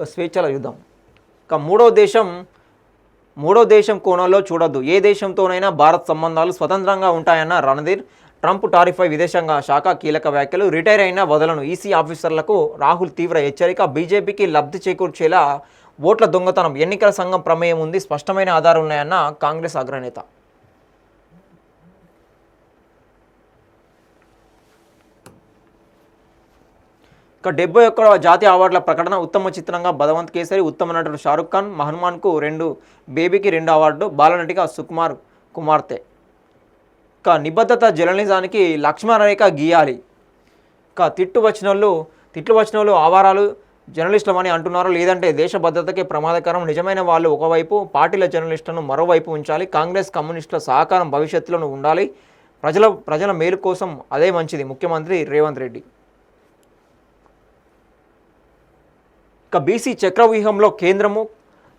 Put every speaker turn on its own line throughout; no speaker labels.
ఇక స్వేచ్ఛల యుద్ధం. ఇక మూడో దేశం కోణంలో చూడొద్దు, ఏ దేశంతోనైనా భారత్ సంబంధాలు స్వతంత్రంగా ఉంటాయన్న రణధీర్. ట్రంప్ టారిఫై విదేశాంగ శాఖ కీలక వ్యాఖ్యలు. రిటైర్ అయిన వదలను ఈసీ ఆఫీసర్లకు రాహుల్ తీవ్ర హెచ్చరిక. బీజేపీకి లబ్ధి చేకూర్చేలా ఓట్ల దొంగతనం, ఎన్నికల సంఘం ప్రమేయం ఉంది, స్పష్టమైన ఆధారాలు ఉన్నాయన్న కాంగ్రెస్ అగ్రనేత. ఇక 71వ జాతీయ అవార్డుల ప్రకటన. ఉత్తమ చిత్రంగా బదవంత్ కేసరి, ఉత్తమ నటుడు షారుఖ్ ఖాన్, మహన్మాన్కు 2, బేబీకి 2 అవార్డు, బాలనటిగా సుకుమార్ కుమార్తె. ఇక నిబద్ధత జర్నలిజానికి లక్ష్మణరేఖ గీయాలి. ఇక తిట్లు వచ్చిన వాళ్ళు ఆవారాలు జర్నలిస్టులమని అంటున్నారు, లేదంటే దేశ భద్రతకే ప్రమాదకరం. నిజమైన వాళ్ళు ఒకవైపు, పార్టీల జర్నలిస్టులను మరోవైపు ఉంచాలి. కాంగ్రెస్ కమ్యూనిస్టుల సహకారం భవిష్యత్తులో ఉండాలి. ప్రజల మేలు కోసం అదే మంచిది. ముఖ్యమంత్రి రేవంత్ రెడ్డి. ఇక బీసీ చక్రవ్యూహంలో కేంద్రము,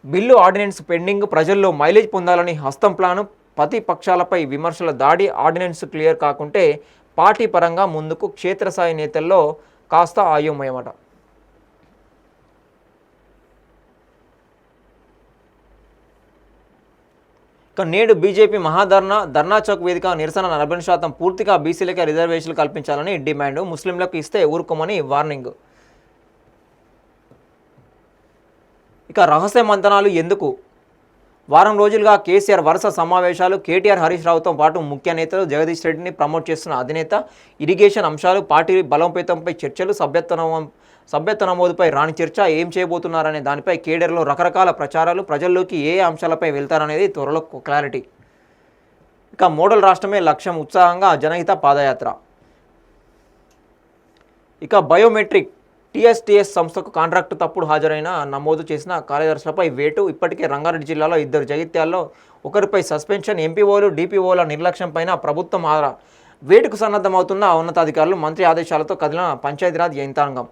బిల్లు ఆర్డినెన్స్ పెండింగ్, ప్రజల్లో మైలేజ్ పొందాలని హస్తం ప్లాను, ప్రతిపక్షాలపై విమర్శల దాడి, ఆర్డినెన్స్ క్లియర్ కాకుంటే పార్టీ పరంగా ముందుకు, క్షేత్రస్థాయి నేతల్లో కాస్త అయోమయమట. ఇక నేడు బీజేపీ ధర్నా చౌక్ వేదిక నిరసన. 40% పూర్తిగా బీసీలకే రిజర్వేషన్లు కల్పించాలని డిమాండ్. ముస్లింలకు ఇస్తే ఊరుకోమని వార్నింగ్. ఇక రహస్య మంతనాలు ఎందుకు? వారం రోజులుగా కేసీఆర్ వరుస సమావేశాలు. కేటీఆర్, హరీష్ రావుతో పాటు ముఖ్య నేతలు. జగదీష్ రెడ్డిని ప్రమోట్ చేస్తున్న అధినేత. ఇరిగేషన్ అంశాలు, పార్టీ బలోపేతంపై చర్చలు, సభ్యత్వ నమోదుపై రాని చర్చ, ఏం చేయబోతున్నారనే దానిపై కేడర్లో రకరకాల ప్రచారాలు. ప్రజల్లోకి ఏ అంశాలపై వెళ్తారనేది త్వరలో క్లారిటీ. ఇక మోడల్ రాష్ట్రమే లక్ష్యం, ఉత్సాహంగా జనహిత పాదయాత్ర. ఇక బయోమెట్రిక్ టీఎస్టీఎస్ సంస్థకు కాంట్రాక్టు తప్పుడు హాజరైన నమోదు చేసిన కార్యదర్శులపై వేటు. ఇప్పటికే రంగారెడ్డి జిల్లాలో 2, జగిత్యాల్లో 1పై సస్పెన్షన్. ఎంపీఓలు, డిపిఓల నిర్లక్ష్యంపైన ప్రభుత్వం వేటుకు సన్నద్ధమవుతున్న ఉన్నతాధికారులు. మంత్రి ఆదేశాలతో కదిలిన పంచాయతీరాజ్ యంత్రాంగం.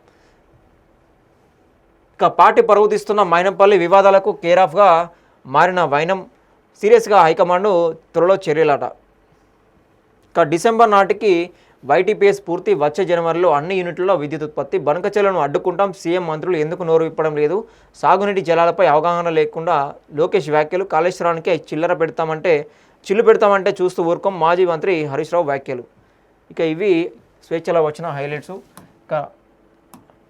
ఇక పార్టీ పరువు తీస్తున్న మైనంపల్లి వివాదాలకు కేరాఫ్గా మారిన వైనం. సీరియస్గా హైకమాండ్, త్వరలో చర్యలట. ఇక డిసెంబర్ నాటికి వైటీపీఎస్ పూర్తి, వచ్చే జనవరిలో అన్ని యూనిట్లలో విద్యుత్ ఉత్పత్తి. బనకచెలను అడ్డుకుంటాం, సీఎం మంత్రులు ఎందుకు నోరు విప్పడం లేదు? సాగునీటి జలాలపై అవగాహన లేకుండా లోకేష్ వ్యాఖ్యలు. కాళేశ్వరానికే చిల్లు పెడతామంటే చూస్తూ ఊరుకోం, మాజీ మంత్రి హరీష్ రావు వ్యాఖ్యలు. ఇక ఇవి స్వేచ్ఛలో వచ్చిన హైలైట్స్. ఇక